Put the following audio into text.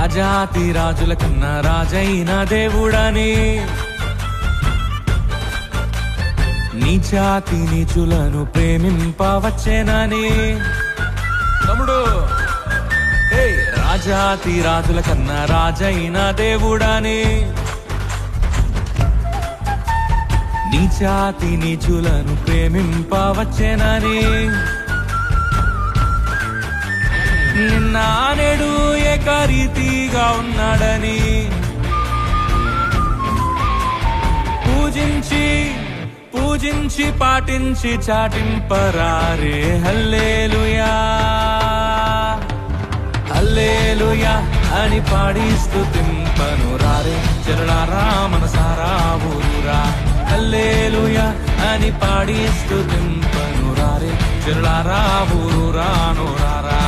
రాజాతి రాజుల కన్నా రాజైన దేవుడని, నీచాతి నీచులను ప్రేమింపవచ్చేనని. తమ్ముడు, రాజాతి రాజుల కన్నా రాజైన దేవుడని, నీచాతి నీచులను ప్రేమింపవచ్చేనని. నిన్న నేడు ఏకరీతిగా ఉన్నాడని, పూజించి పాటించి చాటింపరారే. హల్లెలూయా హల్లెలూయా అని పాడి స్తుతింపను రారే. చెరలారా మనసారా ఊరురా. హల్లెలూయా అని పాడి స్తుతింపను రారే. చెరలారా ఊరురా నోరారా.